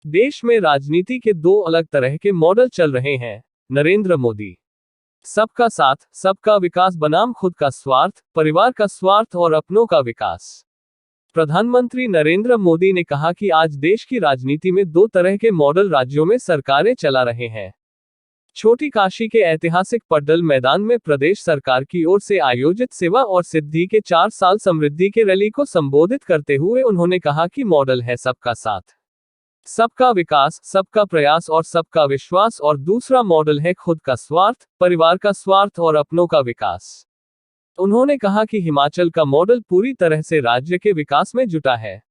देश में राजनीति के दो अलग तरह के मॉडल चल रहे हैं। नरेंद्र मोदी सबका साथ, सबका विकास बनाम खुद का स्वार्थ, परिवार का स्वार्थ और अपनों का विकास। प्रधानमंत्री नरेंद्र मोदी ने कहा कि आज देश की राजनीति में दो तरह के मॉडल राज्यों में सरकारें चला रहे हैं। छोटी काशी के ऐतिहासिक पड्डल मैदान में प्रदेश सरकार की ओर से आयोजित सेवा और सिद्धि के 4 साल समृद्धि के रैली को संबोधित करते हुए उन्होंने कहा कि मॉडल है सबका साथ, सबका विकास, सबका प्रयास और सबका विश्वास, और दूसरा मॉडल है खुद का स्वार्थ, परिवार का स्वार्थ और अपनों का विकास। उन्होंने कहा कि हिमाचल का मॉडल पूरी तरह से राज्य के विकास में जुटा है।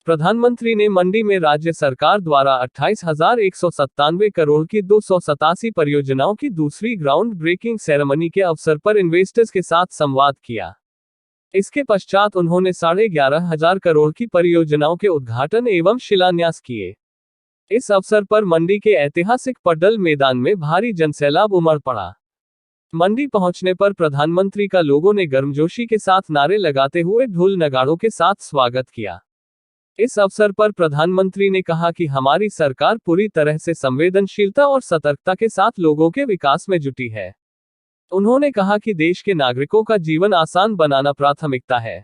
प्रधानमंत्री ने मंडी में राज्य सरकार द्वारा 28,197 करोड़ की 287 परियोजनाओं की दूसरी ग्राउंड ब्रेकिंग सेरेमनी के अवसर पर इन्वेस्टर्स के साथ संवाद किया। इसके पश्चात उन्होंने 11,500 करोड़ की परियोजनाओं के उद्घाटन एवं शिलान्यास किए। इस अवसर पर मंडी के ऐतिहासिक पड्डल मैदान में भारी जनसैलाब उमड़ पड़ा। मंडी पहुंचने पर प्रधानमंत्री का लोगों ने गर्मजोशी के साथ नारे लगाते हुए ढोल नगाड़ों के साथ स्वागत किया। इस अवसर पर प्रधानमंत्री ने कहा कि हमारी सरकार पूरी तरह से संवेदनशीलता और सतर्कता के साथ लोगों के विकास में जुटी है। उन्होंने कहा कि देश के नागरिकों का जीवन आसान बनाना प्राथमिकता है,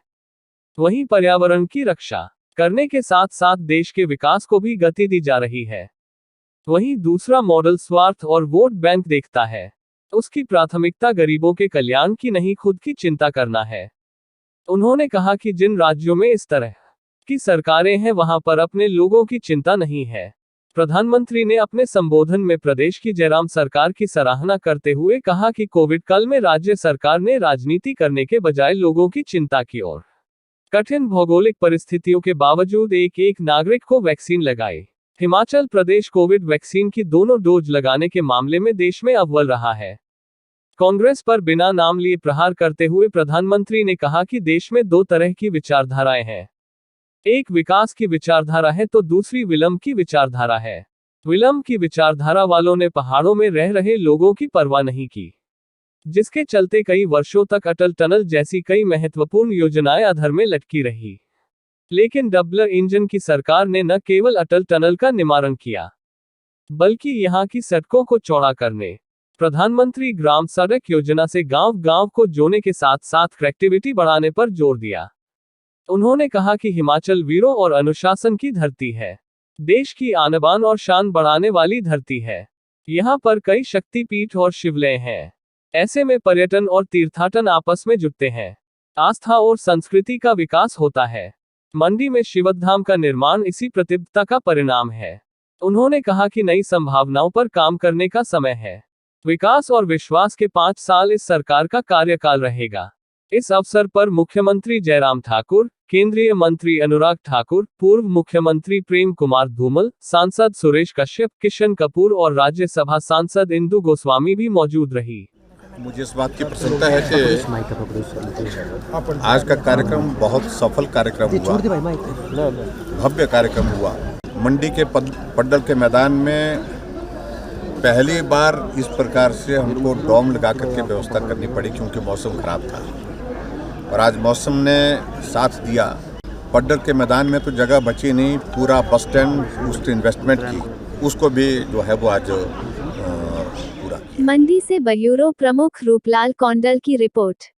वहीं पर्यावरण की रक्षा करने के साथ साथ देश के विकास को भी गति दी जा रही है। वहीं दूसरा मॉडल स्वार्थ और वोट बैंक देखता है। उसकी प्राथमिकता गरीबों के कल्याण की नहीं, खुद की चिंता करना है। उन्होंने कहा कि जिन राज्यों में इस तरह की सरकारें हैं वहां पर अपने लोगों की चिंता नहीं है। प्रधानमंत्री ने अपने संबोधन में प्रदेश की जयराम सरकार की सराहना करते हुए कहा कि कोविड काल में राज्य सरकार ने राजनीति करने के बजाय लोगों की चिंता की और कठिन भौगोलिक परिस्थितियों के बावजूद एक नागरिक को वैक्सीन लगाई। हिमाचल प्रदेश कोविड वैक्सीन की दोनों डोज लगाने के मामले में देश में अव्वल रहा है। कांग्रेस पर बिना नाम लिए प्रहार करते हुए प्रधानमंत्री ने कहा कि देश में दो तरह की विचारधाराएं हैं। एक विकास की विचारधारा है तो दूसरी विलंब की विचारधारा है। विलंब की विचारधारा वालों ने पहाड़ों में रह रहे लोगों की परवाह नहीं की, जिसके चलते कई वर्षों तक अटल टनल जैसी कई महत्वपूर्ण योजनाएं अधर में लटकी रही। लेकिन डबल इंजन की सरकार ने न केवल अटल टनल का निर्माण किया, बल्कि यहां की सड़कों को चौड़ा करने, प्रधानमंत्री ग्राम सड़क योजना से गांव-गांव को जोड़ने के साथ साथ कनेक्टिविटी बढ़ाने पर जोर दिया। उन्होंने कहा कि हिमाचल वीरों और अनुशासन की धरती है, देश की आन-बान और शान बढ़ाने वाली धरती है। यहाँ पर कई शक्तिपीठ और शिवालय हैं। ऐसे में पर्यटन और तीर्थाटन आपस में जुड़ते हैं, आस्था और संस्कृति का विकास होता है। मंडी में शिवधाम का निर्माण इसी प्रतिबद्धता का परिणाम है। उन्होंने कहा कि नई संभावनाओं पर काम करने का समय है। विकास और विश्वास के 5 साल इस सरकार का कार्यकाल रहेगा। इस अवसर पर मुख्यमंत्री जयराम ठाकुर, केंद्रीय मंत्री अनुराग ठाकुर, पूर्व मुख्यमंत्री प्रेम कुमार धूमल, सांसद सुरेश कश्यप, किशन कपूर और राज्यसभा सांसद इंदु गोस्वामी भी मौजूद रही। मुझे इस बात की प्रसन्नता है कि आज का कार्यक्रम बहुत सफल कार्यक्रम हुआ, भव्य कार्यक्रम हुआ। मंडी के पड्डल के मैदान में पहली बार इस प्रकार से हमको डोम लगा करके व्यवस्था करनी पड़ी क्योंकि मौसम खराब था, और आज मौसम ने साथ दिया। पड्डल के मैदान में तो जगह बची नहीं, पूरा बस स्टैंड उस इन्वेस्टमेंट की उसको भी जो है वो आज पूरा। मंडी से ब्यूरो प्रमुख रूपलाल कौंडल की रिपोर्ट।